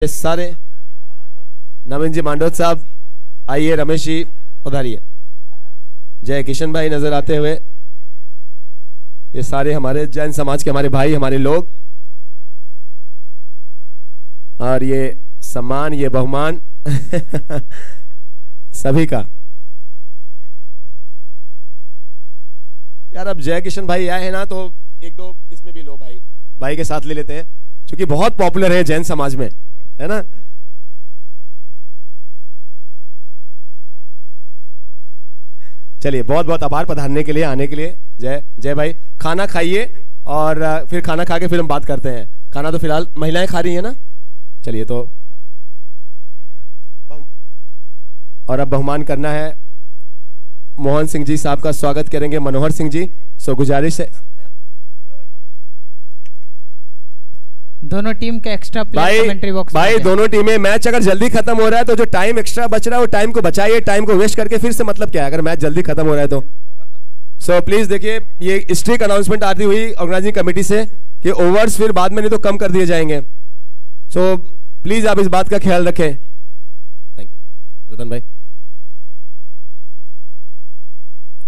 सारे नवीन जी मांडोत साहब आइए, रमेश जी पधारिए, जय किशन भाई नजर आते हुए, ये सारे हमारे जैन समाज के हमारे भाई हमारे लोग, और ये सम्मान ये बहुमान सभी का। यार अब जय किशन भाई आए हैं ना, तो एक दो इसमें भी लो भाई, भाई के साथ ले लेते हैं क्योंकि बहुत पॉपुलर है जैन समाज में, है ना। चलिए, बहुत बहुत आभार पधारने के लिए, आने के लिए। जय जय भाई, खाना खाइए और फिर खाना खा के फिर हम बात करते हैं। खाना तो फिलहाल महिलाएं खा रही हैं ना। चलिए, तो और अब बहुमान करना है मोहन सिंह जी साहब का स्वागत करेंगे मनोहर सिंह जी। सो गुजारिश है दोनों टीम के एक्स्ट्रा प्लेयर कमेंट्री बॉक्स भाई, दोनों टीमें, मैच अगर जल्दी खत्म हो रहा है तो जो टाइम एक्स्ट्रा बच रहा है वो टाइम को बचाइए, टाइम को वेस्ट करके फिर से मतलब क्या है अगर मैच जल्दी खत्म हो रहा है तो। सो प्लीज देखिए, ये स्ट्रिक्ट अनाउंसमेंट आती हुई ऑर्गेनाइजिंग कमेटी से कि ओवर्स फिर बाद में नहीं तो कम कर दिए जाएंगे। सो प्लीज आप इस बात का ख्याल रखें। थैंक यू रतन भाई।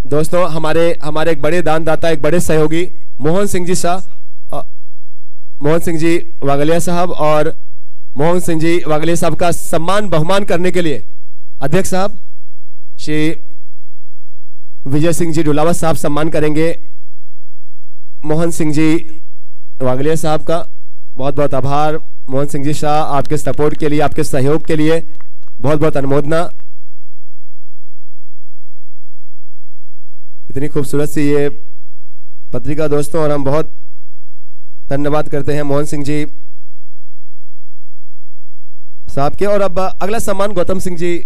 दोस्तों, हमारे एक बड़े दानदाता, एक बड़े सहयोगी मोहन सिंह जी शाह, मोहन सिंह जी वागलिया साहब, और मोहन सिंह जी वागलिया साहब का सम्मान बहुमान करने के लिए अध्यक्ष साहब श्री विजय सिंह जी डुलावा साहब सम्मान करेंगे मोहन सिंह जी वागलिया साहब का। बहुत बहुत आभार मोहन सिंह जी शाह, आपके सपोर्ट के लिए, आपके सहयोग के लिए बहुत बहुत अनुमोदना। इतनी खूबसूरत सी ये पत्रिका दोस्तों, और हम बहुत धन्यवाद करते हैं मोहन सिंह जी साहब के। और अब अगला सम्मान गौतम सिंह जी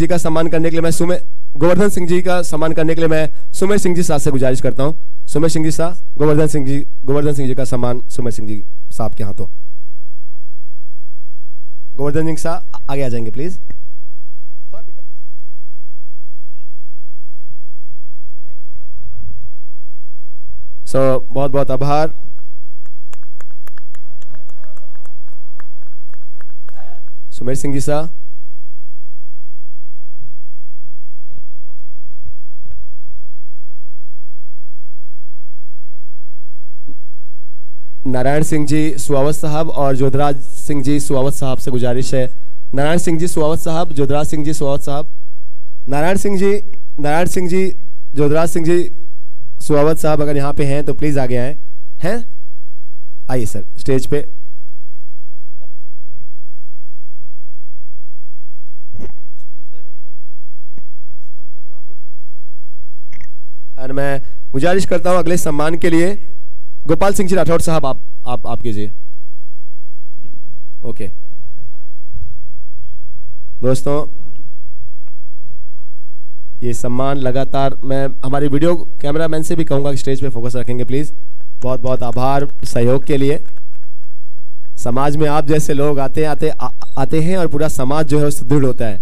का सम्मान करने के लिए मैं गोवर्धन सिंह जी का सम्मान करने के लिए मैं सुमेर सिंह जी साहब से गुजारिश करता हूं। सुमेर सिंह जी साहब, गोवर्धन सिंह जी का सम्मान सुमेर सिंह जी साहब के हाथों। गोवर्धन सिंह साहब आगे आ जाएंगे प्लीज। बहुत बहुत आभार। सुमेर सिंह जी साहब, नारायण सिंह जी सुआवत साहब और जोधराज सिंह जी सुआवत साहब से गुजारिश है। नारायण सिंह जी सुआवत साहब, जोधराज सिंह जी सुआवत साहब, नारायण सिंह जी, जोधराज सिंह जी सुआवत साहब अगर यहाँ पे हैं तो प्लीज आगे आए। हैं, आइए सर स्टेज पे। और मैं गुजारिश करता हूं अगले सम्मान के लिए गोपाल सिंह जी राठौड़ साहब आप कीजिए। ओके दोस्तों, ये सम्मान लगातार मैं हमारे वीडियो कैमरामैन से भी कहूंगा कि स्टेज पे फोकस रखेंगे प्लीज। बहुत बहुत आभार सहयोग के लिए। समाज में आप जैसे लोग आते हैं और पूरा समाज जो है सुदृढ़ होता है।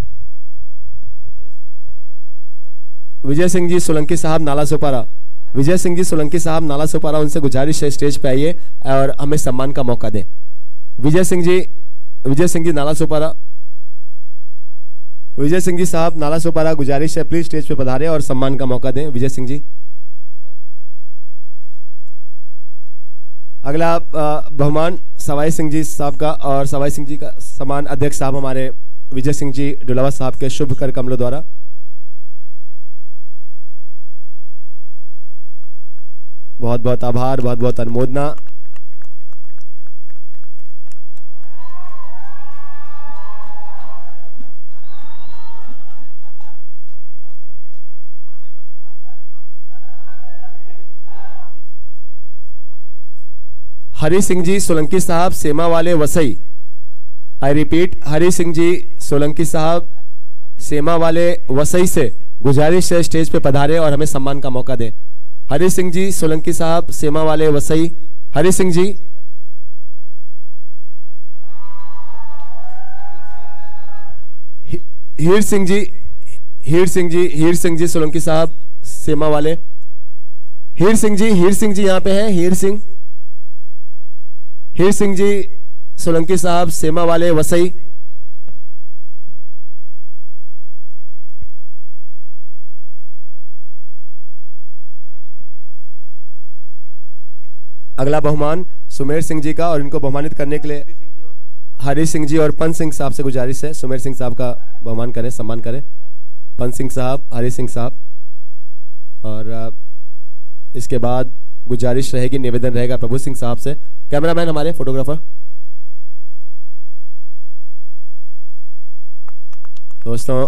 विजय सिंह जी सोलंकी साहब नाला सोपारा, विजय सिंह जी सोलंकी साहब नाला सोपारा, उनसे गुजारिश है स्टेज पे आइए और हमें सम्मान का मौका दें। विजय सिंह जी नाला सोपारा, विजय सिंह जी साहब नाला सोपारा, गुजारिश है प्लीज स्टेज पे पधारें और सम्मान का मौका दें। विजय सिंह जी। अगला बहुमान सवाई सिंह जी साहब का, और सवाई सिंह जी का सम्मान अध्यक्ष साहब हमारे विजय सिंह जी डुलावा साहब के शुभ कर कमलों द्वारा। बहुत बहुत आभार, बहुत बहुत अनुमोदना। हरि सिंह जी सोलंकी साहब सेमा वाले वसई, आई रिपीट, हरि सिंह जी सोलंकी साहब सेमा वाले वसई से गुजारिश है स्टेज पे पधारे और हमें सम्मान का मौका दें। हरि सिंह जी सोलंकी साहब सेमा वाले वसई, हरि सिंह जी। हीर सिंह जी सोलंकी साहब सेमा वाले, हीर सिंह जी यहाँ पे हैं। हीर सिंह जी सोलंकी साहब, सेमा वाले वसई। अगला बहुमान सुमेर सिंह जी का, और इनको बहुमानित करने के लिए हरी सिंह जी और पंत सिंह साहब से गुजारिश है, सुमेर सिंह साहब का बहुमान करें, सम्मान करें। पंत सिंह साहब, हरी सिंह साहब, और इसके बाद गुजारिश रहेगी, निवेदन रहेगा प्रभु सिंह साहब से। कैमरामैन हमारे, फोटोग्राफर, दोस्तों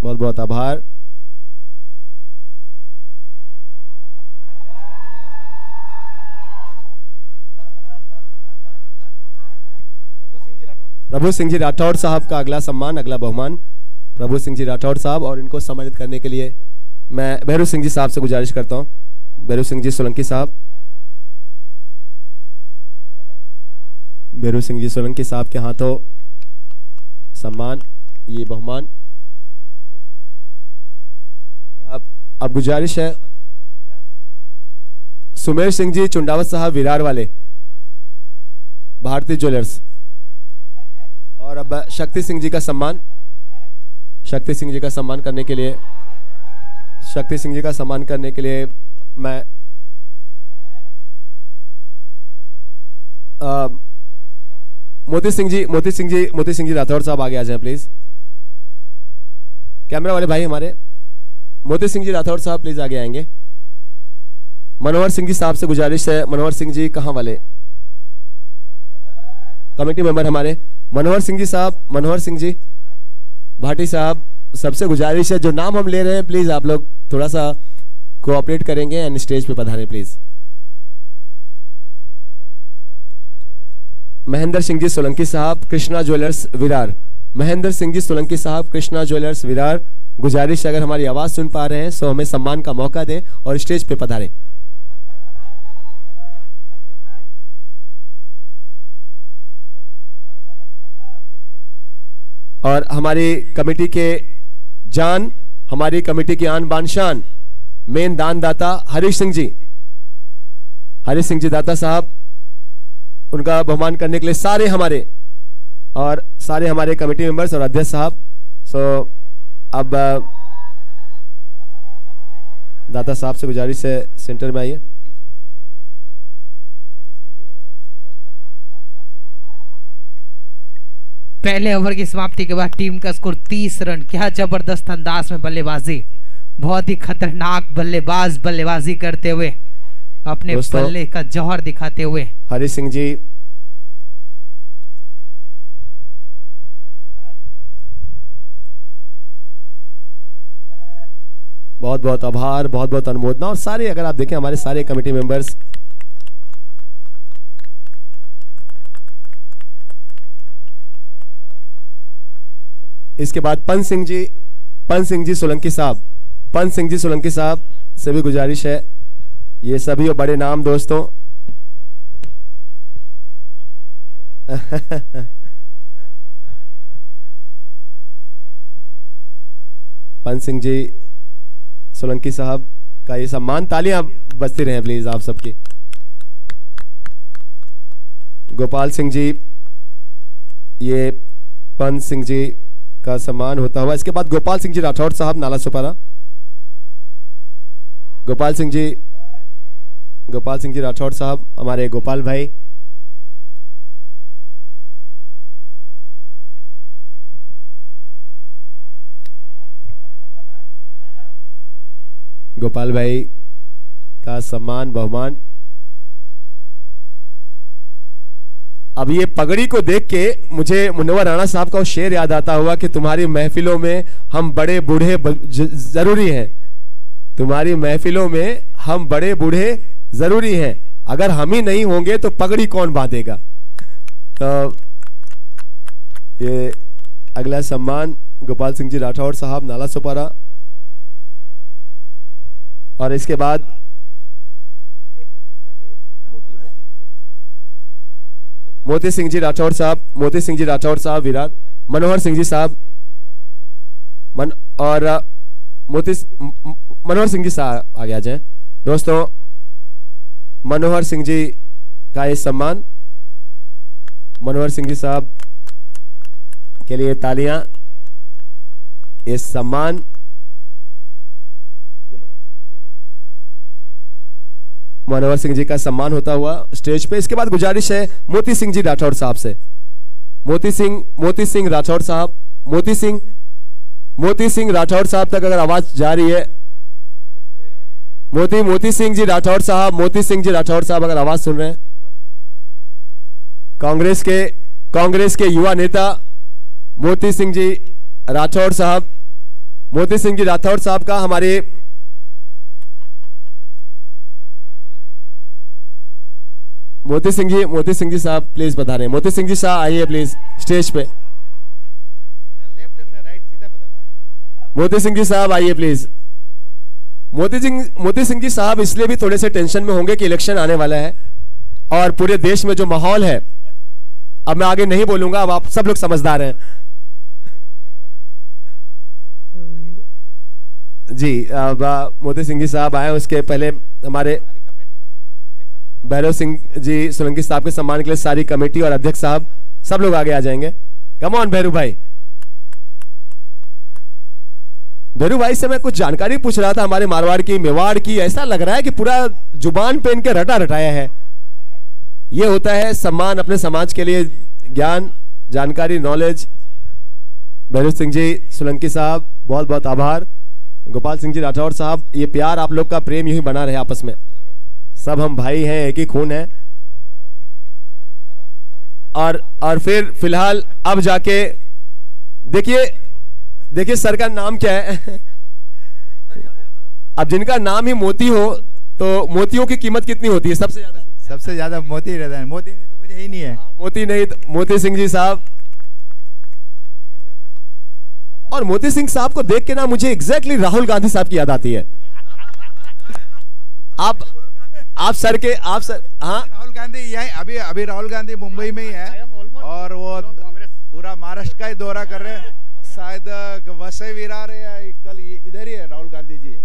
बहुत बहुत आभार। प्रभु सिंह जी राठौड़ साहब का अगला सम्मान, अगला बहुमान प्रभु सिंह जी राठौड़ साहब, और इनको सम्मानित करने के लिए मैं भैरू सिंह जी साहब से गुजारिश करता हूं। भैरू सिंह जी सोलंकी साहब, भैरू सिंह जी सोलंकी साहब के हाथों सम्मान, ये बहुमान। अब गुजारिश है सुमेर सिंह जी चुंडावत साहब, विरार वाले, भारतीय ज्वेलर्स, और अब शक्ति सिंह जी का सम्मान, शक्ति सिंह जी का सम्मान करने के लिए, शक्ति सिंह जी का सम्मान करने के लिए मैं मोती सिंह जी राठौड़ साहब आगे आ जाएं प्लीज। कैमरा वाले भाई हमारे, मोती सिंह जी राठौड़ साहब प्लीज आगे आएंगे। मनोहर सिंह जी साहब से गुजारिश है, मनोहर सिंह जी कहां वाले, कमेटी मेंबर हमारे, मनोहर सिंह जी साहब, मनोहर सिंह जी भाटी साहब, सबसे गुजारिश है जो नाम हम ले रहे हैं प्लीज आप लोग थोड़ा सा कोऑपरेट करेंगे एंड स्टेज पे पधारें प्लीज। महेंद्र सिंह जी सोलंकी साहब, कृष्णा ज्वेलर्स विरार, महेंद्र सिंह जी सोलंकी साहब, कृष्णा ज्वेलर्स विरार, गुजारिश अगर हमारी आवाज सुन पा रहे हैं तो हमें सम्मान का मौका दें और स्टेज पे पधारें। और हमारी कमेटी के जान, हमारी कमेटी की आन बान शान, मेन दानदाता हरीश सिंह जी, हरीश सिंह जी दाता साहब, उनका बहुमान करने के लिए सारे हमारे कमेटी मेंबर्स और अध्यक्ष साहब। सो अब दाता साहब से गुजारिश है सेंटर में आइए। पहले ओवर की समाप्ति के बाद टीम का स्कोर 30 रन। क्या जबरदस्त अंदाज में बल्लेबाजी, बहुत ही खतरनाक बल्लेबाजी करते हुए, अपने बल्ले का जौहर दिखाते हुए हरी सिंह जी बहुत बहुत आभार, बहुत बहुत अनुमोदना। और सारे अगर आप देखें हमारे सारे कमेटी मेंबर्स, इसके बाद पंत सिंह जी सोलंकी साहब, पंत सिंह जी सोलंकी साहब से भी गुजारिश है, ये सभी बड़े नाम दोस्तों पंत सिंह जी सोलंकी साहब का ये सम्मान, तालियां बजती रहे प्लीज आप सबकी। गोपाल सिंह जी, ये पंत सिंह जी का सम्मान होता हुआ, इसके बाद गोपाल सिंह जी राठौड़ साहब, नाला सुपारा, गोपाल सिंह जी राठौड़ साहब, हमारे गोपाल भाई, गोपाल भाई का सम्मान बहुमान। अब ये पगड़ी को देख के मुझे मुनव्वर राणा साहब का वो शेर याद आता हुआ कि तुम्हारी महफिलों में हम बड़े बूढ़े जरूरी हैं, तुम्हारी महफिलों में हम बड़े बूढ़े जरूरी हैं, अगर हम ही नहीं होंगे तो पगड़ी कौन बांधेगा। तो ये अगला सम्मान गोपाल सिंह जी राठौड़ साहब, नाला सुपारा, और इसके बाद मोती सिंह जी राठौड़ साहब विरार, मनोहर सिंह जी साहब और मनोहर सिंह जी साहब आगे आ जाएं दोस्तों। मनोहर सिंह जी का ये सम्मान, मनोहर सिंह जी साहब के लिए तालियां। ये सम्मान मनोहर सिंह जी का सम्मान होता हुआ स्टेज पे। इसके बाद गुजारिश है मोती सिंह जी राठौड़ साहब से। मोती सिंह राठौड़ साहब, मोती सिंह राठौड़ साहब तक अगर आवाज जा रही है, मोती सिंह जी राठौड़ साहब अगर आवाज सुन रहे हैं। कांग्रेस के युवा नेता मोती सिंह जी राठौड़ साहब का हमारे मोती सिंह जी साहब प्लीज बता रहे हैं। मोती सिंह जी साहब आइए प्लीज स्टेज पे। मोती सिंह जी साहब आइए प्लीज। मोती सिंह जी साहब इसलिए भी थोड़े से टेंशन में होंगे कि इलेक्शन आने वाला है और पूरे देश में जो माहौल है, अब मैं आगे नहीं बोलूंगा, अब आप सब लोग समझदार हैं जी। अब मोती सिंह जी साहब आए, उसके पहले हमारे भैरव सिंह जी सोलंकी साहब के सम्मान के लिए सारी कमेटी और अध्यक्ष साहब सब लोग आगे आ जाएंगे। कम ऑन भैरू भाई। भैरू भाई से मैं कुछ जानकारी पूछ रहा था हमारे मारवाड़ की, मेवाड़ की। ऐसा लग रहा है कि पूरा जुबान पे इनके रटा रटाया है। ये होता है सम्मान अपने समाज के लिए, ज्ञान, जानकारी, नॉलेज। भैरू सिंह जी सोलंकी साहब बहुत बहुत आभार। गोपाल सिंह जी राठौड़ साहब, ये प्यार आप लोग का, प्रेम यही बना रहे आपस में। सब हम भाई हैं, एक ही खून है। और फिर फिलहाल अब जाके देखिए सर का नाम क्या है। अब जिनका नाम ही मोती हो तो मोतियों की कीमत कितनी होती है? सबसे ज्यादा मोती रहता है। मोती नहीं तो कुछ ही नहीं है। मोती सिंह जी साहब। और मोती सिंह साहब को देख के ना मुझे एग्जैक्टली राहुल गांधी साहब की याद आती है। आप सर हाँ, राहुल गांधी यही अभी राहुल गांधी मुंबई में ही है और वो पूरा महाराष्ट्र का ही दौरा कर रहे हैं। शायद वसई विरार है, कल इधर ही है राहुल गांधी जी।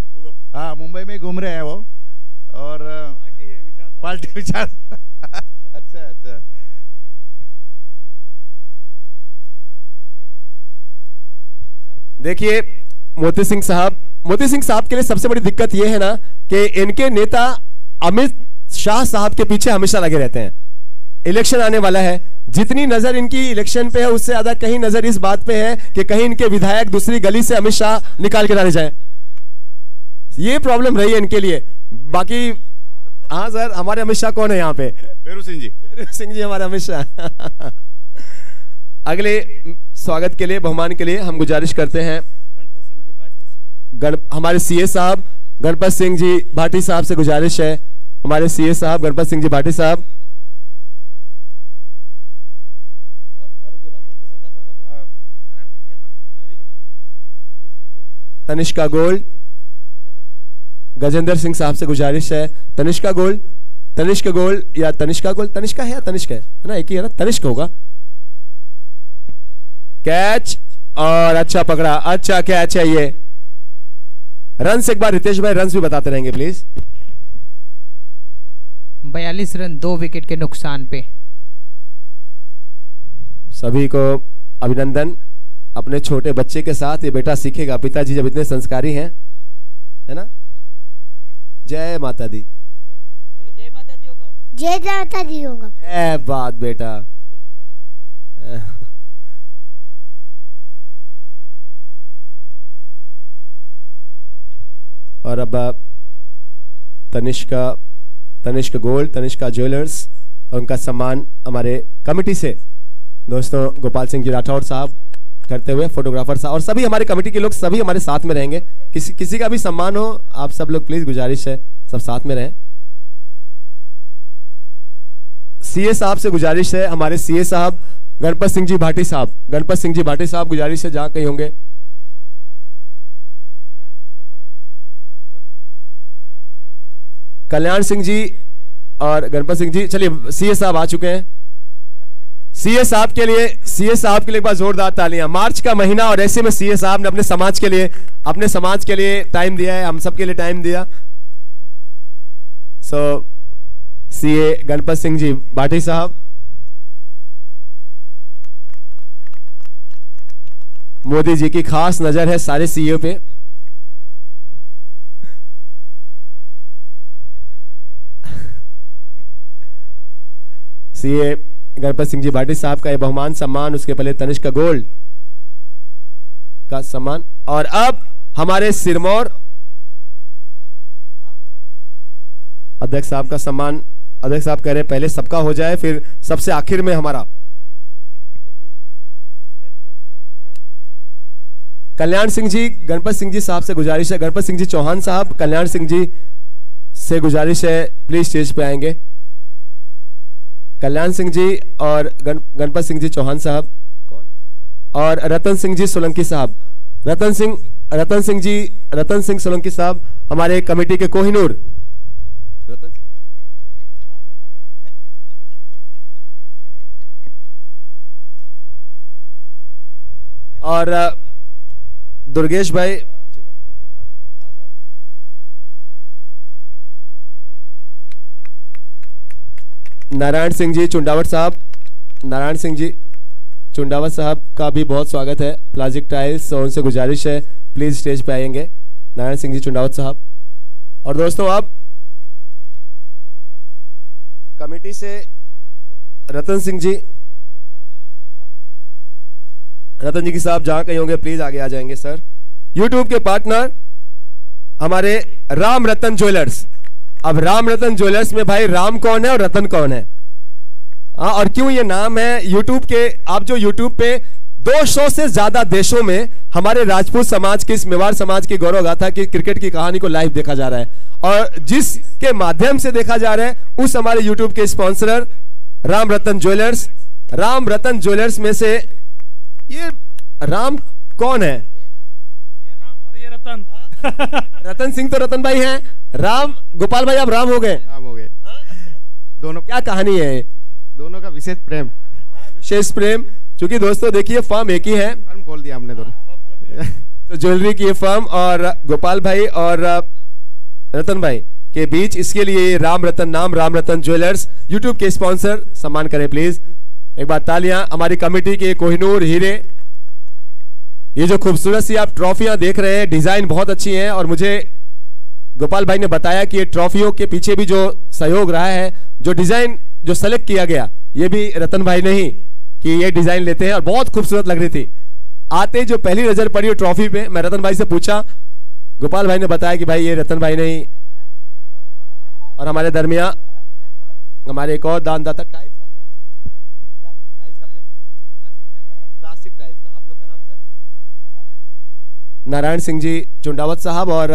हाँ, मुंबई में घूम रहे हैं वो। और पार्टी विचार अच्छा। देखिए मोती सिंह साहब के लिए सबसे बड़ी दिक्कत यह है ना कि इनके नेता अमित शाह साहब के पीछे हमेशा लगे रहते हैं। इलेक्शन आने वाला है, जितनी नजर इनकी इलेक्शन पे है उससे ज्यादा कहीं नजर इस बात पे है कि कहीं इनके विधायक दूसरी गली से अमित शाह निकाल के डाले जाए। ये प्रॉब्लम रही है इनके लिए। बाकी हाँ सर, हमारे अमित शाह कौन है यहाँ पे? भैरू सिंह जी हमारे अमित शाह। अगले स्वागत के लिए, बहुमान के लिए हम गुजारिश करते हैं हमारे सीए साहब गणपत सिंह जी भाटी साहब से गुजारिश है। हमारे सीए साहब गणपत सिंह जी भाटी साहब। तनिष्का गोल्ड, गजेंद्र सिंह साहब से गुजारिश है। तनिष्क गोल्ड या तनिष्का गोल्ड, तनिष्का है या तनिष्क है ना? एक ही है ना, तनिष्क होगा। कैच और अच्छा पकड़ा, अच्छा कैच है ये। रन एक बार रितेश भाई रन भी बताते रहेंगे प्लीज। 42 रन 2 विकेट के नुकसान पे। सभी को अभिनंदन। अपने छोटे बच्चे के साथ ये बेटा सीखेगा, पिताजी जब इतने संस्कारी हैं, है ना? जय माता दी। जय माता दी होगा। ए बात बेटा। और अब तनिष्क गोल्ड, तनिष्का ज्वेलर्स, उनका सम्मान हमारे कमेटी से दोस्तों गोपाल सिंह जी राठौड़ साहब करते हुए, फोटोग्राफर साहब और सभी हमारे कमेटी के लोग सभी हमारे साथ में रहेंगे। किसी का भी सम्मान हो, आप सब लोग प्लीज गुजारिश है सब साथ में रहें। सीए साहब से गुजारिश है, हमारे सीए साहब गणपत सिंह जी भाटी साहब गुजारिश है जहां कहीं होंगे। कल्याण सिंह जी और गणपत सिंह जी, चलिए सीए साहब आ चुके हैं। सीए साहब के लिए एक बार जोरदार तालियां। मार्च का महीना और ऐसे में सीए साहब ने अपने समाज के लिए टाइम दिया है, हम सब के लिए टाइम दिया। सीए गणपत सिंह जी भाटी साहब, मोदी जी की खास नजर है सारे सीईओ पे। सीए गणपत सिंह जी भाटी साहब का ये बहुमान सम्मान, उसके पहले तनिष्क का गोल्ड का सम्मान। और अब हमारे सिरमौर अध्यक्ष साहब का सम्मान। अध्यक्ष साहब कह रहे हैं पहले सबका हो जाए, फिर सबसे आखिर में हमारा। कल्याण सिंह जी गणपत सिंह जी साहब से गुजारिश है, गणपत सिंह जी चौहान साहब कल्याण सिंह जी से गुजारिश है प्लीज स्टेज पे आएंगे। कल्याण सिंह जी और गणपत सिंह जी चौहान साहब और रतन सिंह जी सोलंकी साहब। रतन सिंह सोलंकी साहब हमारे कमेटी के कोहिनूर। रतन सिंह और दुर्गेश भाई। नारायण सिंह जी चुंडावत साहब, नारायण सिंह जी चुंडावत साहब का भी बहुत स्वागत है। प्लास्टिक टाइल्स, और उनसे गुजारिश है प्लीज स्टेज पे आएंगे नारायण सिंह जी चुंडावत साहब। और दोस्तों अब कमेटी से रतन सिंह जी, रतन जी की साहब जहां कहीं होंगे प्लीज आगे आ जाएंगे सर। यूट्यूब के पार्टनर हमारे राम रतन ज्वेलर्स। अब राम रतन ज्वेलर्स में भाई राम कौन है और रतन कौन है? और क्यों ये नाम है? यूट्यूब के, आप जो यूट्यूब पे 200 से ज्यादा देशों में हमारे राजपूत समाज की, इस मेवाड़ समाज की गौरव गाथा की क्रिकेट की कहानी को लाइव देखा जा रहा है, और जिसके माध्यम से देखा जा रहा है उस हमारे यूट्यूब के स्पॉन्सर राम रतन ज्वेलर्स। राम रतन ज्वेलर्स में से ये राम कौन है? ये राम और ये रतन। रतन सिंह तो रतन भाई हैं, राम गोपाल भाई आप राम हो गए। राम हो गए दोनों। क्या कहानी है? दोनों का विशेष प्रेम। विशेष प्रेम, क्योंकि दोस्तों देखिए फर्म एक ही है, फर्म खोल दिया हमने दोनों। तो ज्वेलरी की ये फर्म और गोपाल भाई और रतन भाई के बीच, इसके लिए राम रतन नाम, राम रतन ज्वेलर्स यूट्यूब के स्पॉन्सर। सम्मान करें प्लीज एक बार तालियां। हमारी कमेटी के कोहिनूर हीरे, ये जो खूबसूरत सी आप ट्रॉफियां देख रहे हैं, डिजाइन बहुत अच्छी हैं, और मुझे गोपाल भाई ने बताया कि ये ट्रॉफियों के पीछे भी जो सहयोग रहा है, जो डिजाइन जो सेलेक्ट किया गया, ये भी रतन भाई ने ही कि ये डिजाइन लेते हैं, और बहुत खूबसूरत लग रही थी। आते जो पहली नजर पड़ी वो ट्रॉफी पे, मैं रतन भाई से पूछा, गोपाल भाई ने बताया कि भाई ये रतन भाई ने ही। और हमारे दरमियान हमारे एक और दानदाता, टाइल्स क्या नाम टाइल्स का अपने? क्लासिक टाइल्स ना, आप लोग का नाम सर? नारायण सिंह जी चुंडावत साहब और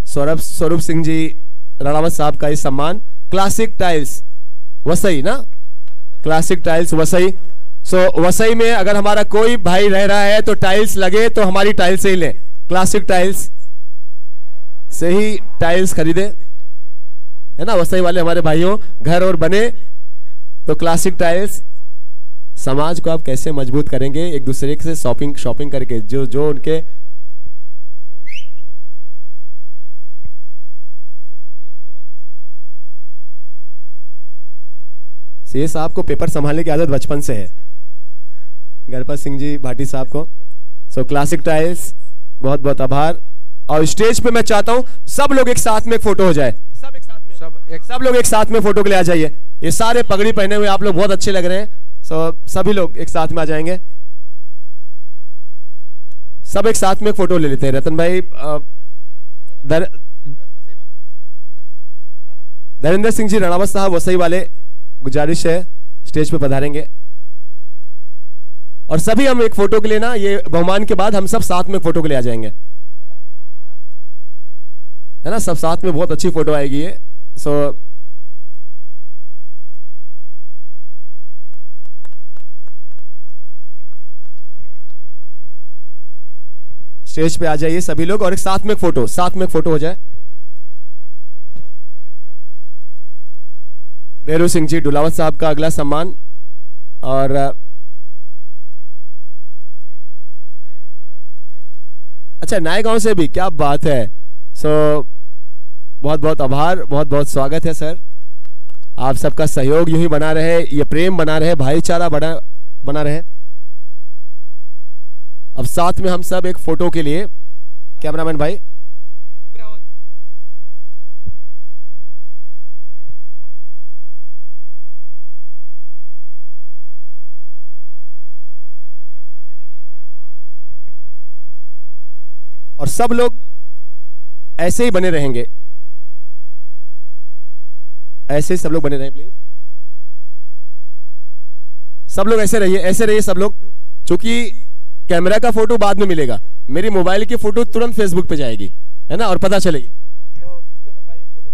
स्वरूप सिंह जी राणावत साहब का ये सम्मान। क्लासिक टाइल्स वसई ना, क्लासिक टाइल्स वसई। सो वसई में अगर हमारा कोई भाई रह रहा है तो टाइल्स लगे तो हमारी टाइल्स से ही ले, क्लासिक टाइल्स से ही टाइल्स खरीदे, है ना। वसई वाले हमारे भाइयों घर और बने तो क्लासिक टाइल्स। समाज को आप कैसे मजबूत करेंगे? एक दूसरे से शॉपिंग करके, जो उनके सीए साहब को पेपर संभालने की आदत बचपन से है, गणपत सिंह जी भाटी साहब को। सो क्लासिक टाइल्स बहुत बहुत आभार। और स्टेज पे मैं चाहता हूं सब लोग एक साथ में एक फोटो हो जाए, सब एक साथ में, सब लोग एक साथ में फोटो के लिए आ जाइए। ये सारे पगड़ी पहने हुए आप लोग बहुत अच्छे लग रहे हैं। सो सभी लोग एक साथ में आ जाएंगे, सब एक साथ में एक फोटो ले लेते हैं। रतन भाई, धैरेंद्र सिंह जी राणावत साहब वसई वाले, गुजारिश है स्टेज पे पधारेंगे। और सभी हम एक फोटो के लिए ना, ये बहुमान के बाद हम सब साथ में फोटो के लिए आ जाएंगे, है ना। सब साथ में बहुत अच्छी फोटो आएगी ये। सो स्टेज पे आ जाइए सभी लोग और एक साथ में फोटो हो जाए। बेरू सिंह जी डुलावत साहब का अगला सम्मान। और अच्छा, नए गांव से भी, क्या बात है। सो बहुत बहुत आभार, बहुत बहुत स्वागत है सर। आप सबका सहयोग यूं ही बना रहे, ये प्रेम बना रहे, भाईचारा बना रहे। अब साथ में हम सब एक फोटो के लिए, कैमरामैन भाई और सब लोग ऐसे ही बने रहेंगे, ऐसे सब लोग बने रहें प्लीज। सब लोग ऐसे रहिए सब लोग, क्योंकि कैमरा का फोटो बाद में मिलेगा, मेरी मोबाइल की फोटो तुरंत फेसबुक पे जाएगी, है ना, और पता चलेगी। तो इसमें लोग भाई एक फोटो,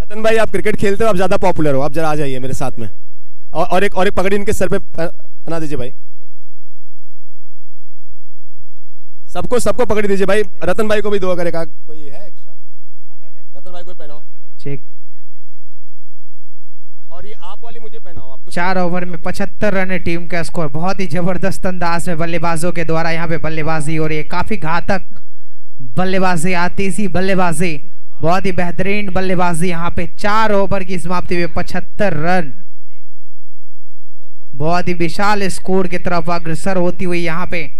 रतन भाई आप क्रिकेट खेलते हो, आप ज्यादा पॉपुलर हो, आप जरा आ जाइए मेरे साथ में। और एक पगड़ी इनके सर पे बना दीजिए भाई, सबको पकड़ दीजिए भाई। रतन भाई को भी दो, अगर एक कोई है एक्स्ट्रा, रतन भाई को पहनाओ, चेक। और ये आप वाली मुझे पहनाओ। आपको 4 ओवर में 75 रन है टीम का स्कोर। बहुत ही जबरदस्त अंदाज में बल्लेबाजों के द्वारा यहाँ पे बल्लेबाजी और ये काफी घातक बल्लेबाजी, आतिशी बल्लेबाजी, बहुत ही बेहतरीन बल्लेबाजी यहाँ पे। 4 ओवर की समाप्ति में 75 रन, बहुत ही विशाल स्कोर की तरफ अग्रसर होती हुई यहाँ पे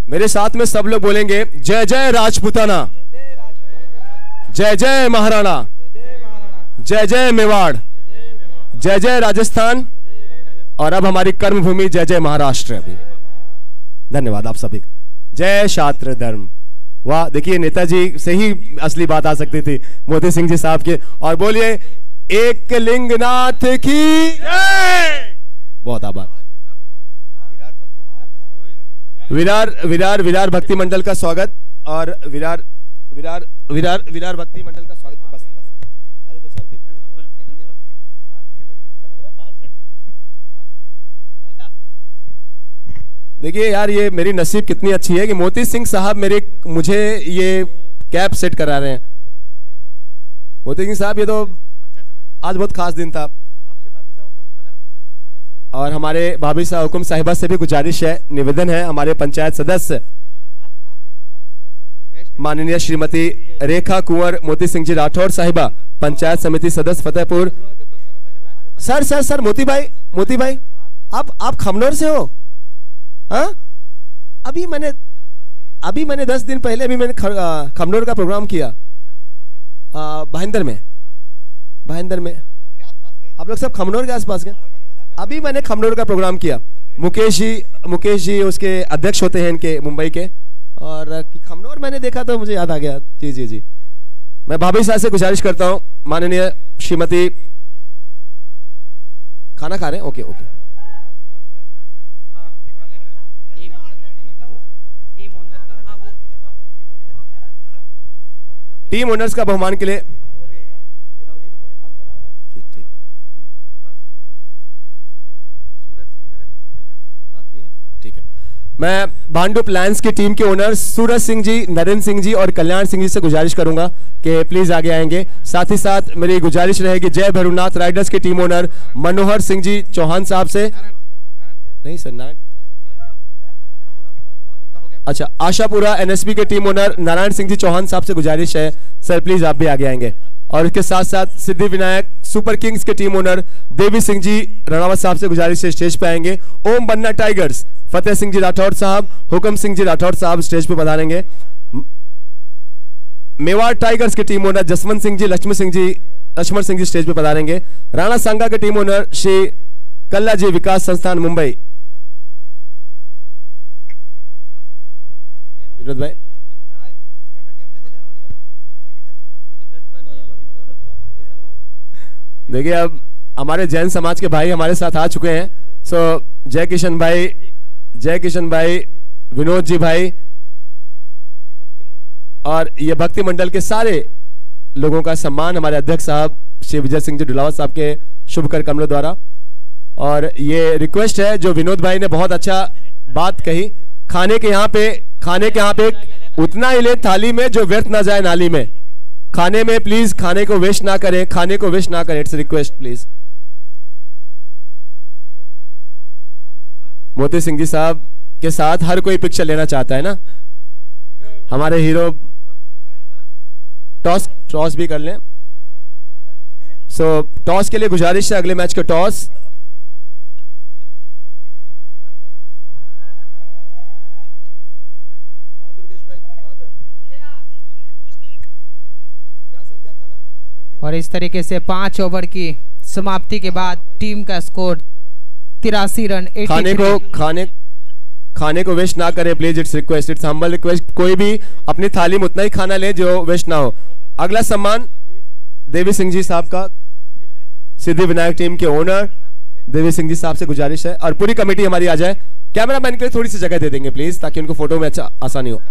मेरे साथ में सब लोग बोलेंगे जय जय राजपूताना, जय जय महाराणा, जय जय मेवाड़, जय जय राजस्थान, और अब हमारी कर्मभूमि जय जय महाराष्ट्र। अभी धन्यवाद आप सभी, जय छात्र धर्म। वाह, देखिए नेताजी से ही असली बात आ सकती थी, मोती सिंह जी साहब के। और बोलिए एक लिंगनाथ की जय। बहुत आभार। विरार भक्ति मंडल का स्वागत, और विरार भक्ति मंडल का स्वागत। बस अरे तो सर देखिए यार, ये मेरी नसीब कितनी अच्छी है कि मोती सिंह साहब मुझे ये कैप सेट करा रहे हैं। मोती सिंह साहब, ये तो आज बहुत खास दिन था, और हमारे भाभी साहब हुकुम साहिबा से भी गुजारिश है, निवेदन है, हमारे पंचायत सदस्य माननीय श्रीमती रेखा कुंवर मोती सिंह जी राठौर साहिबा, पंचायत समिति सदस्य फतेहपुर। सर मोती भाई आप खमनौर से हो? हाँ, अभी मैंने 10 दिन पहले अभी मैंने खमनौर का प्रोग्राम किया, भाईंदर में। आप लोग सब खमनौर के आसपास के? अभी मैंने खमनौर का प्रोग्राम किया। मुकेश जी उसके अध्यक्ष होते हैं इनके मुंबई के, और खमनौर मैंने देखा तो मुझे याद आ गया। जी मैं भाभी साहब से गुजारिश करता हूं, माननीय श्रीमती, खाना खा रहे हैं? ओके टीम ओनर्स का बहुमान के लिए ठीक है। मैं भांडुप लायंस की टीम के ओनर सूरज सिंह जी, नरेंद्र सिंह जी और कल्याण सिंह जी से गुजारिश करूंगा कि प्लीज आगे आएंगे। साथ ही साथ मेरी गुजारिश रहेगी जय भैरवनाथ राइडर्स के टीम ओनर मनोहर सिंह जी चौहान साहब से, नहीं सर नारायण, अच्छा आशापुरा एनएसपी के टीम ओनर नारायण सिंह जी चौहान साहब से गुजारिश है सर प्लीज आप भी आगे आएंगे। और इसके साथ साथ सिद्धि विनायक सुपर किंग्स के टीम ओनर देवी सिंह जी रणावत साहब से गुजारिश है स्टेज पे आएंगे। ओम बन्ना टाइगर्स फतेह सिंह जी राठौर साहब, हुकम सिंह जी राठौर साहब स्टेज पे पधारेंगे। मेवाड़ टाइगर्स के team owner Jaswant Singh ji Lakshman Singh ji stage पे पधारेंगे। राणा सांगा के टीम ओनर श्री कल्ला जी विकास संस्थान मुंबई। विनोद भाई देखिए, अब हमारे जैन समाज के भाई हमारे साथ आ चुके हैं। सो जय किशन भाई, विनोद जी भाई, और ये भक्ति मंडल के सारे लोगों का सम्मान हमारे अध्यक्ष साहब श्री विजय सिंह जी डुलावत साहब के शुभ कर कमलों द्वारा। और ये रिक्वेस्ट है, जो विनोद भाई ने बहुत अच्छा बात कही, खाने के यहाँ पे उतना ही ले थाली में जो व्यर्थ ना जाए नाली में। खाने में प्लीज खाने को वेस्ट ना करें, it's request please. Moti Singh ji साहब के साथ हर कोई पिक्चर लेना चाहता है ना, हमारे हीरो टॉस भी कर लें। सो टॉस के लिए गुजारिश है, अगले मैच का टॉस। और इस तरीके से 5 ओवर की समाप्ति के बाद टीम का स्कोर 83 रन। खाने को वेस्ट ना करें please, it's request, it's humble request. कोई भी अपनी थाली में उतना ही खाना ले जो वेस्ट ना हो। अगला सम्मान देवी सिंह जी साहब का, सिद्धि विनायक टीम के ओनर देवी सिंह जी साहब से गुजारिश है, और पूरी कमेटी हमारी आ जाए। कैमरामैन के लिए थोड़ी सी जगह दे देंगे प्लीज, ताकि उनको फोटो में अच्छा आसानी हो।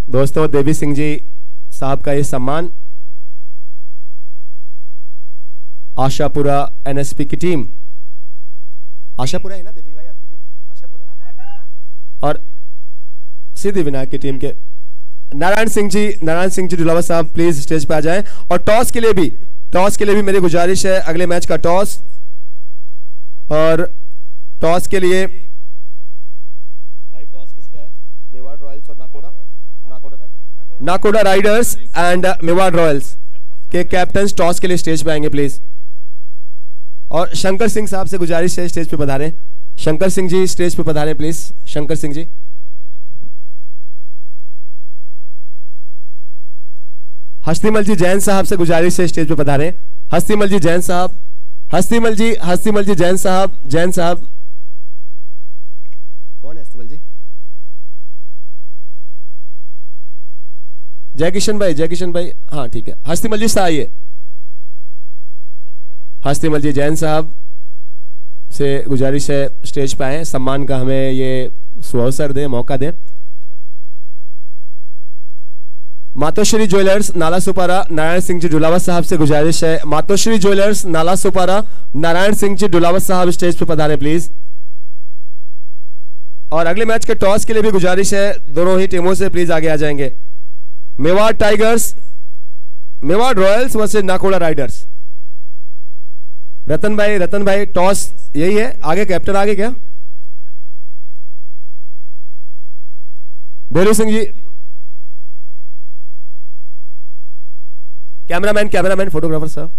दोस्तों देवी सिंह जी साहब का ये सम्मान आशापुरा एनएसपी की टीम, आशापुरा है ना देवी भाई आपकी टीम, आशापुरा, और सिद्धि विनायक की टीम के नारायण सिंह जी डुलावा साहब प्लीज स्टेज पे आ जाएं। और टॉस के लिए भी मेरी गुजारिश है, अगले मैच का टॉस। और टॉस के लिए भाई टॉस किसका है? मेवाड़ रॉयल्स और Nakoda Riders and Mewar Royals के कैप्टन टॉस के लिए स्टेज पे आएंगे प्लीज। और शंकर सिंह साहब से गुजारिश है स्टेज पे पधारें। शंकर सिंह जी स्टेज पे पधारें प्लीज। शंकर सिंह जी, हस्तीमल जी जैन साहब से गुजारिश है स्टेज पे पधारें। हस्तीमल जी जैन साहब, हस्तीमल जी जैन साहब कौन है हस्तीमल जी? जय किशन भाई, हाँ ठीक है। हस्तीमल जी से आइए। हस्तीमल जी जैन साहब से गुजारिश है स्टेज पे आए, सम्मान का हमें ये सुअवसर दें, मौका दें। मातोश्री ज्वेलर्स नाला सुपारा नारायण सिंह जी डुलावा साहब से गुजारिश है, मातोश्री ज्वेलर्स नाला सुपारा नारायण सिंह जी डुलावा साहब स्टेज पे पधारें प्लीज। और अगले मैच के टॉस के लिए भी गुजारिश है, दोनों ही टीमों से प्लीज आगे आ जाएंगे। Mewar tigers, Mewar royals versus Nakoda riders. Ratan भाई टॉस यही है, आगे कैप्टन आगे क्या? बेरू सिंह जी, कैमरामैन फोटोग्राफर साहब।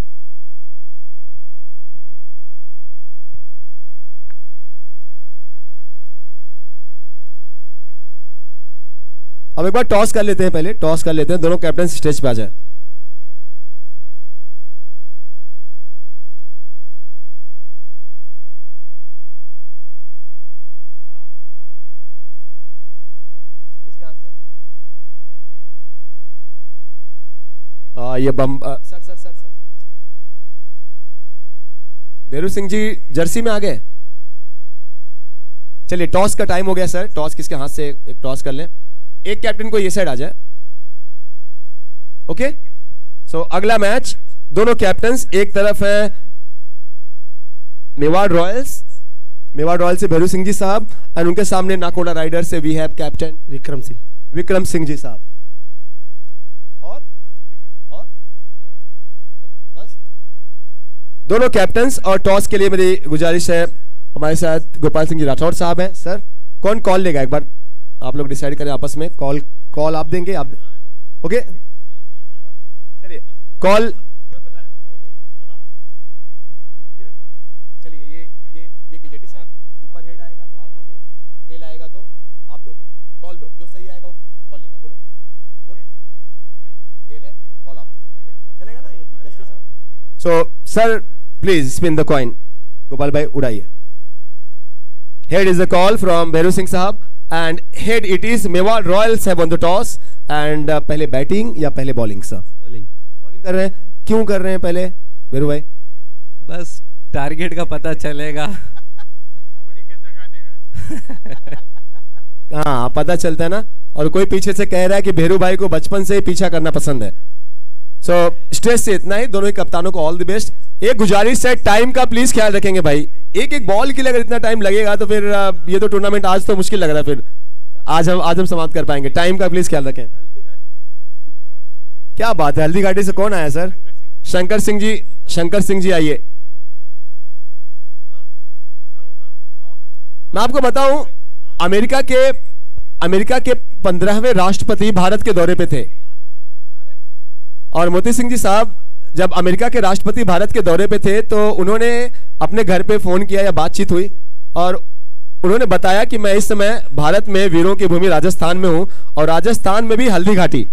अब एक बार टॉस कर लेते हैं, पहले टॉस कर लेते हैं, दोनों कैप्टन स्टेज पे आ जाए। ये बम सर बेरू सिंह जी जर्सी में आ गए। चलिए टॉस का टाइम हो गया सर, टॉस किसके हाथ से एक टॉस कर लें। एक कैप्टन को ये साइड आ जाए, ओके। सो अगला मैच दोनों कैप्टन्स, एक तरफ है मेवाड़ रॉयल्स से भैरू सिंह जी साहब, और उनके सामने नाकोड़ा राइडर से we have captain Vikram Singh ji साहब। और बस दोनों कैप्टन्स। और टॉस के लिए मेरी गुजारिश है, हमारे साथ गोपाल सिंह जी राठौड़ साहब हैं। सर कौन कॉल लेगा, एक बार आप लोग डिसाइड करें आपस में। कॉल आप देंगे, आप ओके। चलिए कॉल, चलिए ये कीजिए डिसाइड। ऊपर हेड आएगा तो आप दोगे, टेल आएगा तो आप दोगे। कॉल दो, जो सही आएगा वो कॉल लेगा। बोलो टेल है तो कॉल आप दोगे, चलेगा ना? So sir please spin the coin. Gopal भाई उड़ाइए। Head is the call from Bhairu Singh साहब and head it is Mewar royals have won the toss and पहले बैटिंग या पहले बॉलिंग? सर बॉलिंग कर रहे हैं। क्यों कर रहे हैं पहले वीरू भाई? बस टारगेट का पता चलेगा। हाँ पता चलता है ना। और कोई पीछे से कह रहा है कि भैरू भाई को बचपन से ही पीछा करना पसंद है। सो स्ट्रेस से इतना ही, दोनों ही कप्तानों को ऑल द बेस्ट। एक गुजारिश है, टाइम का प्लीज ख्याल रखेंगे भाई। एक एक बॉल के लिए अगर इतना टाइम लगेगा तो फिर ये तो टूर्नामेंट आज तो मुश्किल लग रहा है। फिर आज हम समाप्त कर पाएंगे। टाइम का प्लीज ख्याल रखें। क्या बात है, हल्दी घाटी से कौन आया सर? शंकर सिंह जी, शंकर सिंह जी आइए। मैं आपको बताऊं, अमेरिका के 15वें राष्ट्रपति भारत के दौरे पे थे और मोती सिंह जी साहब जब अमेरिका के राष्ट्रपति भारत के दौरे पे थे तो उन्होंने अपने घर पे फोन किया या बातचीत हुई और उन्होंने बताया कि मैं इस समय भारत में वीरों की भूमि राजस्थान में हूं और राजस्थान में भी हल्दी घाटी,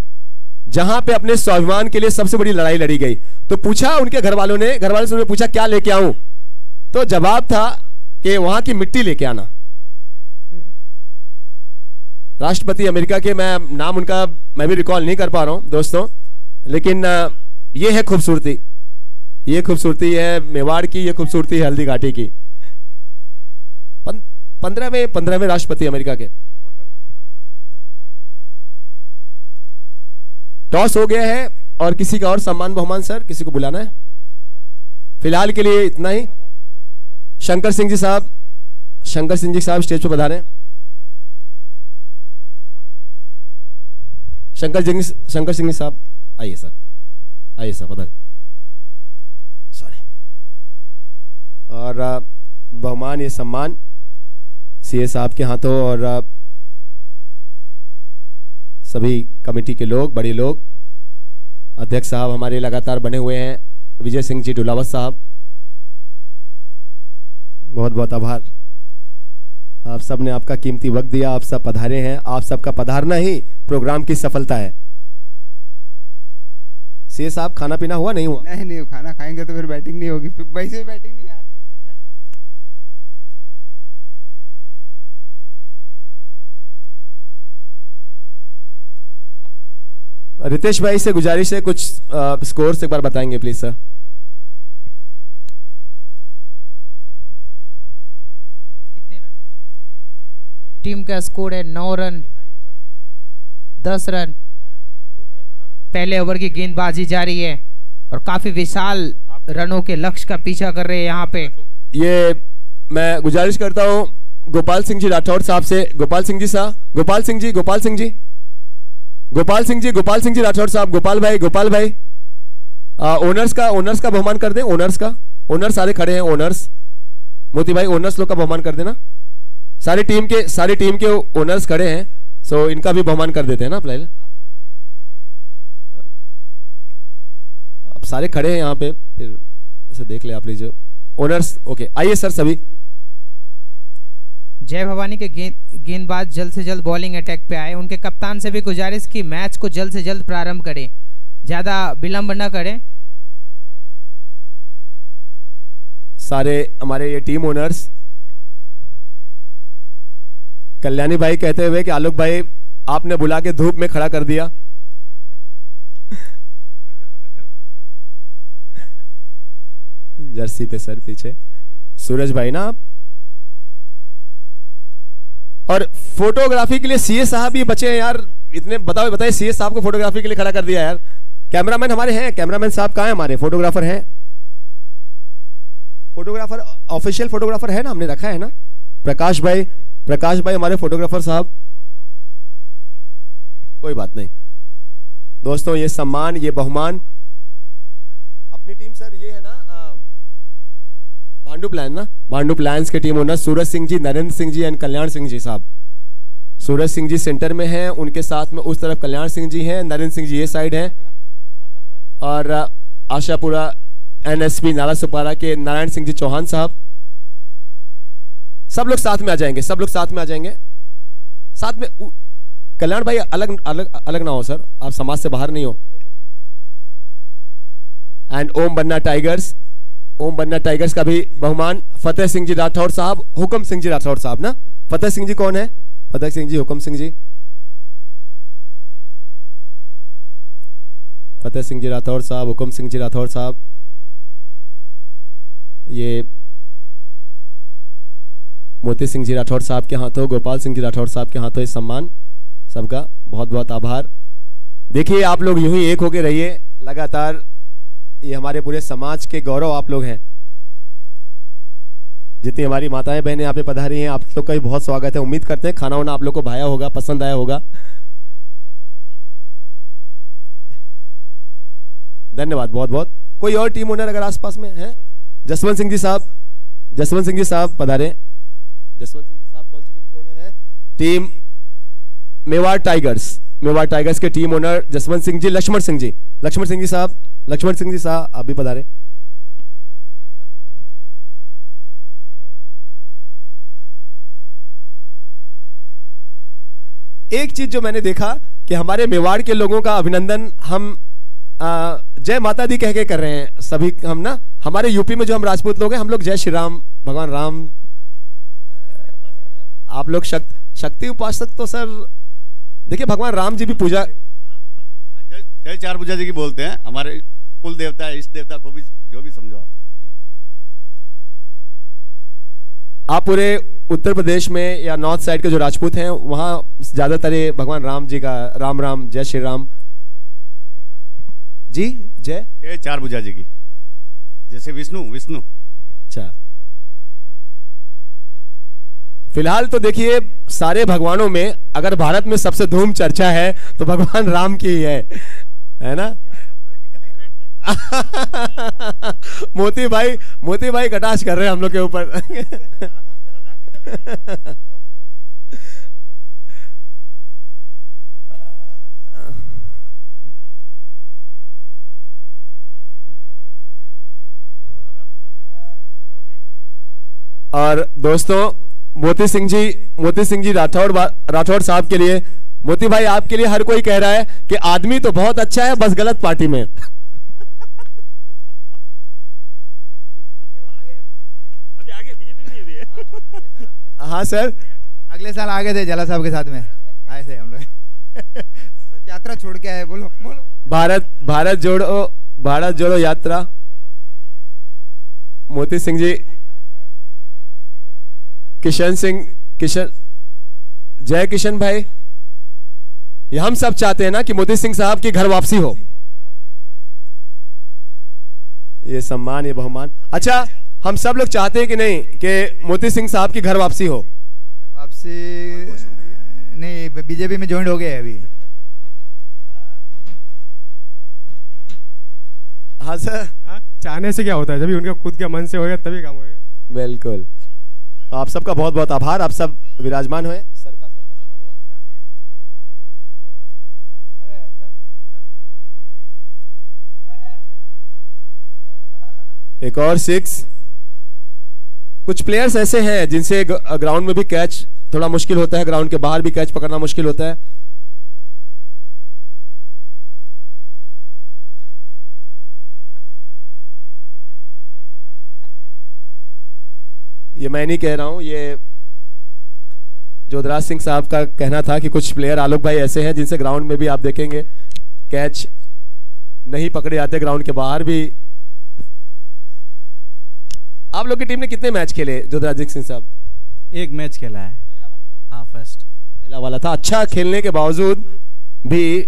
जहां पे अपने स्वाभिमान के लिए सबसे बड़ी लड़ाई लड़ी गई। तो पूछा उनके घर वालों से उन्होंने पूछा क्या लेके आऊं, तो जवाब था कि वहां की मिट्टी लेके आना। राष्ट्रपति अमेरिका के, मैं नाम उनका मैं भी रिकॉल नहीं कर पा रहा हूं दोस्तों, लेकिन ये है खूबसूरती, ये खूबसूरती है मेवाड़ की, ये खूबसूरती है हल्दी घाटी की। 15वें राष्ट्रपति अमेरिका के। टॉस हो गया है और किसी का और सम्मान बहुमान सर किसी को बुलाना है? फिलहाल के लिए इतना ही। शंकर सिंह जी साहब स्टेज पर पधारें। शंकर सिंह जी साहब आइए सर, आइए सर पधारें। सॉरी। और बहुमान ये सम्मान सीए साहब के हाथों और सभी कमेटी के लोग, बड़े लोग, अध्यक्ष साहब हमारे लगातार बने हुए हैं, विजय सिंह जी डुलावत साहब, बहुत बहुत आभार। आप सब ने आपका कीमती वक्त दिया, आप सब पधारे हैं, आप सबका पधारना ही प्रोग्राम की सफलता है। सीए साहब खाना पीना हुआ नहीं हुआ? नहीं, खाना खाएंगे तो फिर बैटिंग नहीं होगी, फिर वैसे बैटिंग नहीं आ रही है। रितेश भाई से गुजारिश है कुछ स्कोर से एक बार बताएंगे प्लीज सर। टीम का स्कोर है 9 रन 10 रन। पहले ओवर की गेंदबाजी जारी है और काफी विशाल रनों के लक्ष्य का पीछा कर रहे हैं यहाँ पे। ये मैं गुजारिश करता हूँ गोपाल सिंह जी राठौड़ साहब से। गोपाल सिंह जी राठौड़ साहब, गोपाल भाई ओनर्स का बहुमान कर दें। ओनर्स सारे खड़े हैं, ओनर्स मोती भाई, ओनर्स लोग का बहुमान कर देना। सारी टीम के ओनर्स खड़े हैं, सो इनका भी बहुमान कर देते हैं ना। अब सारे खड़े हैं यहाँ पे, फिर ऐसे देख ले आप लीजिए ओनर्स। ओके आइए सर सभी। जय भवानी के गेंदबाज जल्द से जल्द बॉलिंग अटैक पे आए। उनके कप्तान से भी गुजारिश की मैच को जल्द से जल्द प्रारंभ करें, ज्यादा विलंब न करें। सारे हमारे ये टीम ओनर्स, कल्याणी भाई कहते हुए कि आलोक भाई आपने बुला के धूप में खड़ा कर दिया। जर्सी पे सर पीछे सूरज भाई ना। और फोटोग्राफी के लिए सीए साहब भी बचे हैं यार, इतने बताइए सीए साहब को फोटोग्राफी के लिए खड़ा कर दिया यार। कैमरामैन हमारे हैं, कैमरामैन साहब कहाँ हैं हमारे? फोटोग्राफर हैं, फोटोग्राफर ऑफिशियल फोटोग्राफर है ना, हमने रखा है ना। प्रकाश भाई हमारे फोटोग्राफर साहब। कोई बात नहीं दोस्तों, ये सम्मान, ये बहुमान अपनी टीम सर, ये है ना भांडू प्लान्स के team owner Suraj Singh ji, Narendra Singh ji and Kalyan Singh ji साहब। सूरज सिंह जी सेंटर में हैं, उनके साथ में उस तरफ कल्याण सिंह जी हैं, नरेंद्र सिंह जी ये साइड हैं, और आशापुरा एनएसपी नाला सुपारा के नारायण सिंह जी चौहान साहब। सब लोग साथ में आ जाएंगे, साथ में। कल्याण भाई अलग ना हो सर, आप समाज से बाहर नहीं हो। एंड ओम बन्ना टाइगर्स का भी बहुमान फतेह सिंह जी राठौड़ साहब, हुक्म सिंह जी राठौड़ साहब ना। फतेह सिंह जी कौन है? फतेह सिंह जी, हुक्म सिंह जी, फतेह सिंह जी राठौड़ साहब, हुक्म सिंह जी राठौड़ साहब। ये मोती सिंह जी राठौड़ साहब के हाथों, गोपाल सिंह जी राठौड़ साहब के हाथों इस सम्मान। सबका बहुत बहुत आभार। देखिए आप लोग यूं ही एक होके रहिए लगातार, ये हमारे पूरे समाज के गौरव आप लोग हैं। जितनी हमारी माताएं बहनें यहाँ पे पधारी हैं, आप लोग का भी बहुत स्वागत है। उम्मीद करते हैं खाना वाना आप लोग को भाया होगा, पसंद आया होगा। धन्यवाद बहुत बहुत। कोई और टीम ओनर अगर आसपास में है? जसवंत सिंह जी साहब, जसवंत सिंह जी साहब पधारे। जसवंत सिंह जी साहब कौन सी टीम के ओनर है? Team Mewar tigers, Mewar tigers के टीम ओनर जसवंत सिंह जी, लक्ष्मण सिंह जी, लक्ष्मण सिंह जी साहब, लक्ष्मण सिंह जी साहब आप भी पधारे। एक चीज जो मैंने देखा कि हमारे मेवाड़ के लोगों का अभिनंदन हम जय माता दी कह के कर रहे हैं सभी। हम ना हमारे यूपी में जो हम राजपूत लोग हैं, हम लोग जय श्री राम, भगवान राम। आप लोग शक्ति उपासक तो सर देखिए, भगवान राम जी भी पूजा, जय चार भुजा जी की बोलते हैं। हमारे कुल देवता है, इष्ट देवता को भी जो भी समझो आप पूरे उत्तर प्रदेश में या नॉर्थ साइड के जो राजपूत हैं वहां ज्यादातर ये भगवान राम जी का राम राम, जय श्री राम जी, जय चार भुजा जी की, जैसे विष्णु विष्णु। अच्छा, फिलहाल तो देखिए सारे भगवानों में अगर भारत में सबसे धूम चर्चा है तो भगवान राम की ही है ना। मोती भाई कटाक्ष कर रहे हैं हम लोग के ऊपर। और दोस्तों मोती सिंह जी राठौड़ साहब के लिए, मोती भाई आपके लिए हर कोई कह रहा है कि आदमी तो बहुत अच्छा है, बस गलत पार्टी में। अभी आगे बीजेपी नहीं है। हाँ सर, अगले साल आ गए थे जला साहब के साथ में, आए थे हम लोग। यात्रा छोड़ के आए। बोलो भारत जोड़ो यात्रा। मोती सिंह जी, जय किशन भाई, ये हम सब चाहते हैं ना कि मोती सिंह साहब की घर वापसी हो। ये सम्मान, ये बहुमान। अच्छा, हम सब लोग चाहते हैं कि नहीं कि मोती सिंह साहब की घर वापसी हो? वापसी नहीं, बीजेपी में ज्वाइन हो गए अभी। हाँ सर, चाहने से क्या होता है, जब उनका खुद के मन से होगा तभी काम होगा। बिल्कुल। आप सबका बहुत बहुत आभार। आप सब विराजमान हुए। सर का सम्मान हुआ। एक और 6। कुछ प्लेयर्स ऐसे हैं जिनसे ग्राउंड में भी कैच थोड़ा मुश्किल होता है, ग्राउंड के बाहर भी कैच पकड़ना मुश्किल होता है। ये मैं नहीं कह रहा हूं, ये जोधराज सिंह साहब का कहना था कि कुछ प्लेयर आलोक भाई ऐसे हैं जिनसे ग्राउंड में भी आप देखेंगे कैच नहीं पकड़े जाते, ग्राउंड के बाहर भी। आप लोग की टीम ने कितने मैच खेले जोधराज सिंह साहब? एक मैच खेला है, हाँ फर्स्ट पहला वाला था। अच्छा खेलने के बावजूद भी,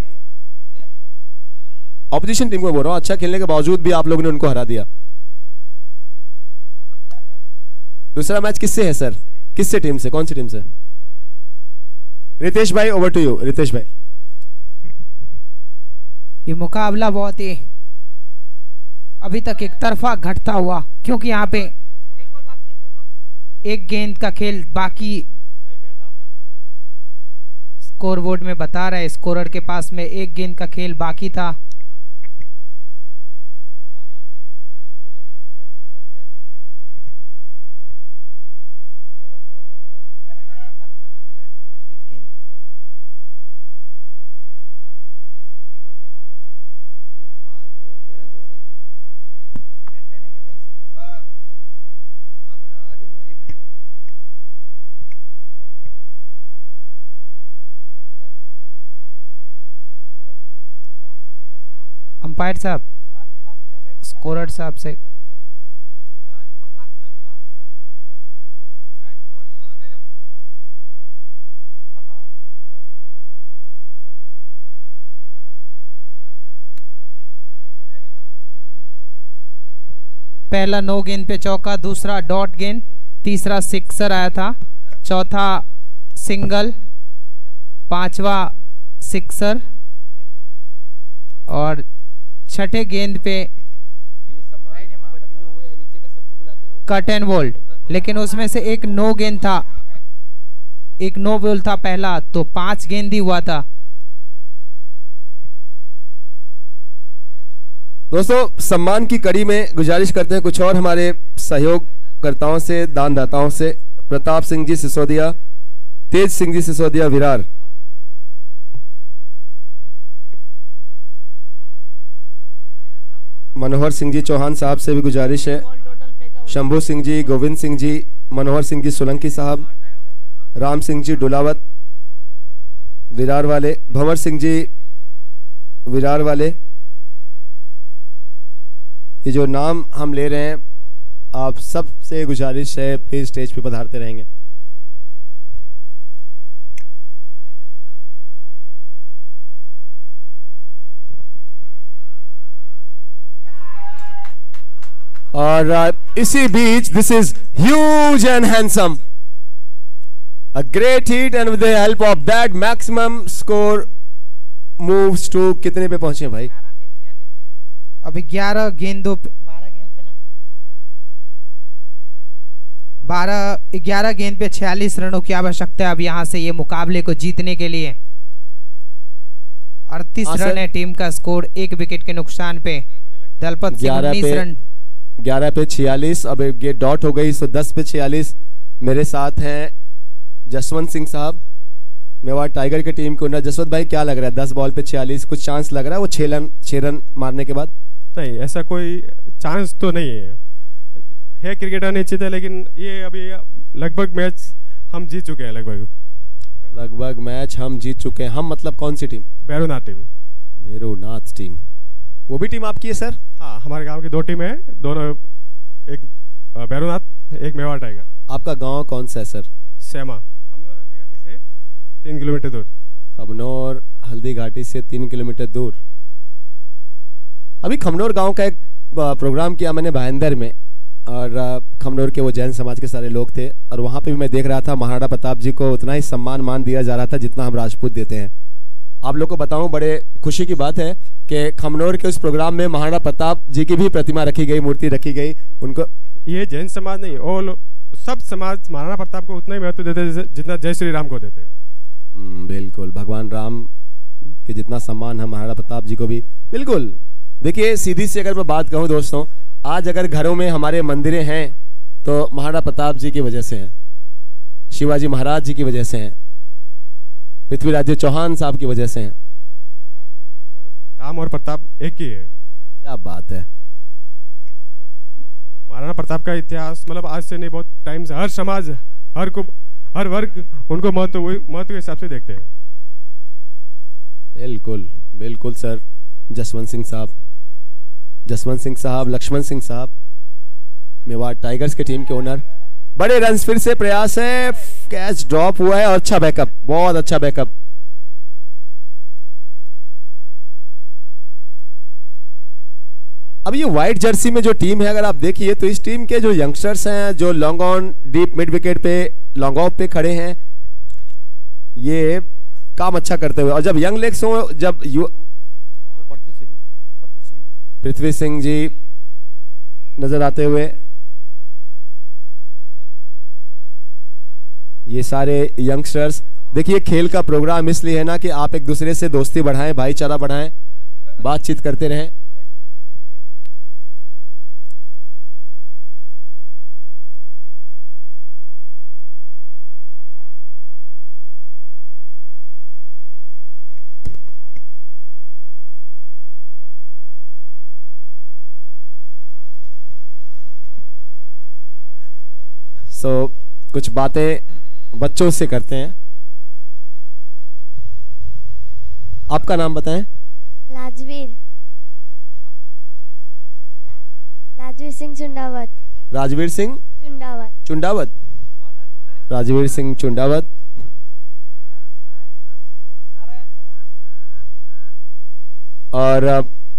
ऑपोजिशन टीम को बोल रहा हूं, अच्छा खेलने के बावजूद भी आप लोगों ने उनको हरा दिया। दूसरा मैच किससे है सर? किससे टीम से, कौन सी टीम से? रितेश भाई, ओवर टू यू। रितेश भाई, ये मुकाबला बहुत ही अभी तक एक तरफा घटता हुआ, क्योंकि यहाँ पे एक गेंद का खेल बाकी स्कोर बोर्ड में बता रहा है। स्कोरर के पास में एक गेंद का खेल बाकी था। अंपायर साहब, स्कोरर साहब से पहला 9 गेंद पे चौका, दूसरा डॉट गेंद, तीसरा सिक्सर आया था, चौथा सिंगल, पांचवा सिक्सर और छठे गेंद पे कट एंड बोल्ड, लेकिन उसमें से एक नो गेंद था, एक नो बॉल था पहला, तो 5 गेंद ही हुआ था। दोस्तों सम्मान की कड़ी में गुजारिश करते हैं कुछ और हमारे सहयोगकर्ताओं से, दानदाताओं से। प्रताप सिंह जी सिसोदिया, तेज सिंह जी सिसोदिया विरार, मनोहर सिंह जी चौहान साहब से भी गुजारिश है, शंभू सिंह जी, गोविंद सिंह जी, मनोहर सिंह जी सोलंकी साहब, राम सिंह जी डुलावत विरार वाले, भंवर सिंह जी विरार वाले। ये जो नाम हम ले रहे हैं, आप सब से गुजारिश है प्लीज स्टेज पे पधारते रहेंगे। और इसी बीच this is huge and handsome, a great hit and with the help of that maximum score moves to कितने पे पहुंचे भाई? अभी 11 गेंदों पे 11 गेंद पे 46 रनों की आवश्यकता है अब यहां से ये मुकाबले को जीतने के लिए। 38 रन है टीम का स्कोर, 1 विकेट के नुकसान पे। दलपत सिंह 19 रन, 11 पे 46, अब ये डॉट हो गई, सो 10 पे 46। मेरे साथ हैं जसवंत सिंह साहब, मेवाड़ टाइगर की टीम के ओनर। जसवंत भाई क्या लग रहा है, 10 बॉल पे 46 कुछ चांस लग रहा है वो 6 रन मारने के बाद? नहीं, ऐसा कोई चांस तो नहीं है क्रिकेटर निश्चित है, लेकिन ये अभी लगभग मैच हम जीत चुके हैं। लगभग मैच हम जीत चुके हैं। हम मतलब कौन सी team? Bhairavnath team. Bhairavnath team, वो भी टीम आपकी है सर? हाँ, हमारे गांव की 2 टीमें हैं, दोनों, एक भैरवनाथ, एक मेवाड़ टाइगर। आपका गांव कौन सा है सर? सेमा, खमनोर हल्दी घाटी से 3 किलोमीटर दूर। खमनोर हल्दी घाटी से 3 किलोमीटर दूर। अभी खमनोर गांव का एक प्रोग्राम किया मैंने भाईंदर में, और खमनोर के वो जैन समाज के सारे लोग थे, और वहां पे भी मैं देख रहा था महाराणा प्रताप जी को उतना ही सम्मान मान दिया जा रहा था जितना हम राजपूत देते हैं। आप लोग को बताऊं, बड़े खुशी की बात है कि खमनोर के उस प्रोग्राम में महाराणा प्रताप जी की भी प्रतिमा रखी गई, मूर्ति रखी गई। उनको, ये जैन समाज नहीं, और सब समाज महाराणा प्रताप को उतना ही महत्व देते हैं जितना जय श्री राम को देते हैं। बिल्कुल, भगवान राम के जितना सम्मान है महाराणा प्रताप जी को भी। बिल्कुल, देखिए सीधी सी अगर मैं बात कहूं दोस्तों, आज अगर घरों में हमारे मंदिरें हैं तो महाराणा प्रताप जी की वजह से हैं, शिवाजी महाराज जी की वजह से हैं, पृथ्वीराज चौहान साहब की वजह से हैं। राम और प्रताप एक ही है। क्या बात है। महाराणा प्रताप का इतिहास मतलब आज से नहीं, बहुत टाइम से हर समाज, हर वर्ग उनको महत्व के हिसाब से देखते हैं। बिल्कुल बिल्कुल सर। जसवंत सिंह साहब, लक्ष्मण सिंह साहब, मेवाड़ टाइगर्स के टीम के ओनर। बड़े रन्स, फिर से प्रयास है, कैच ड्रॉप हुआ है और अच्छा बैकअप, बहुत अच्छा बैकअप। अब ये व्हाइट जर्सी में जो टीम है अगर आप देखिए तो इस टीम के जो यंगस्टर्स हैं, जो long on deep mid wicket पे लॉन्ग ऑफ पे खड़े हैं, ये काम अच्छा करते हुए, और जब यंग लेग्स हो, जब पृथ्वी सिंह जी नजर आते हुए, ये सारे यंगस्टर्स। देखिए खेल का प्रोग्राम इसलिए है ना कि आप एक दूसरे से दोस्ती बढ़ाएं, भाईचारा बढ़ाएं, बातचीत करते रहें। कुछ बातें बच्चों से करते हैं। आपका नाम बताएं। राजवीर सिंह चुंडावत। राजवीर सिंह चुंडावत। राजवीर सिंह चुंडावत। और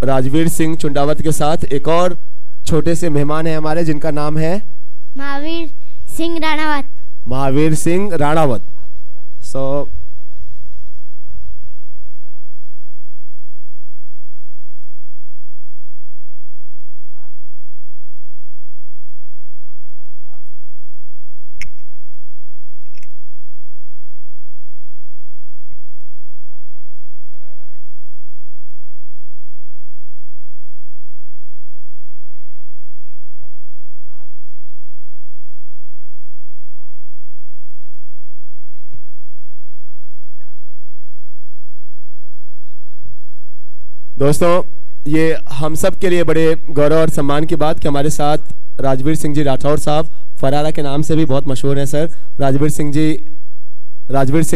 राजवीर सिंह चुंडावत के साथ एक और छोटे से मेहमान है हमारे, जिनका नाम है महावीर सिंह राणावत। महावीर सिंह राणावत। सो दोस्तों, ये हम सब के लिए बड़े गौरव और सम्मान की बात कि हमारे साथ राजवीर सिंह जी राठौर साहब, फरारा के नाम से भी बहुत मशहूर हैं सर। राजवीर सिंह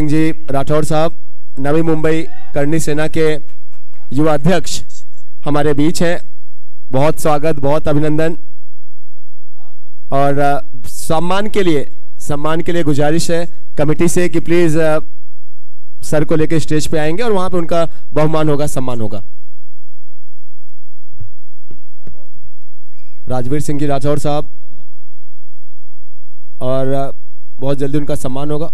जी राठौर साहब नवी मुंबई करनी सेना के युवा अध्यक्ष हमारे बीच हैं। बहुत स्वागत, बहुत अभिनंदन। और सम्मान के लिए गुजारिश है कमेटी से कि प्लीज सर को लेकर स्टेज पे आएंगे और वहां पे उनका बहुमान होगा, सम्मान होगा। राजवीर सिंह जी राठौर साहब, और बहुत जल्दी उनका सम्मान होगा।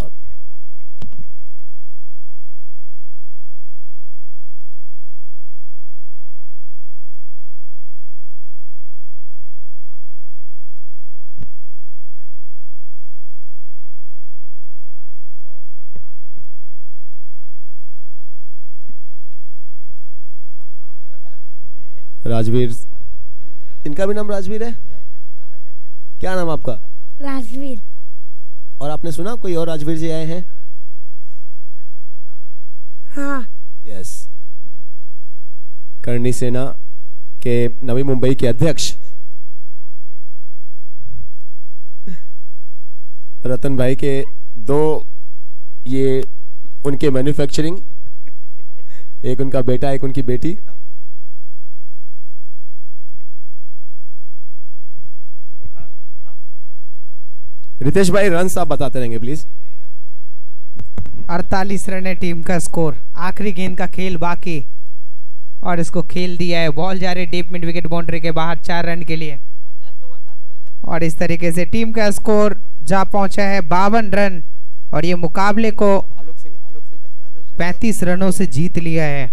राजवीर, इनका भी नाम राजवीर है? क्या नाम आपका? राजवीर। और आपने सुना कोई और राजवीर जी आए हैं? हाँ। यस, करनी सेना के नवी मुंबई के अध्यक्ष रतन भाई के दो, ये उनके मैन्युफैक्चरिंग, एक उनका बेटा, एक उनकी बेटी। रितेश भाई रन साहब बताते रहेंगे प्लीज। 48 रन है टीम का स्कोर। आखिरी गेंद का खेल बाकी और इसको खेल दिया है। बॉल जा रही डीप मिड विकेट बाउंड्री के बाहर 4 रन के लिए। और इस तरीके से टीम का स्कोर जा पहुंचा है 52 रन और ये मुकाबले को 35 रनों से जीत लिया है।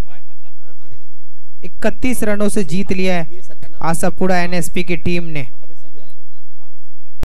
31 रनों से जीत लिया है आशापुरा एनएसपी की टीम ने।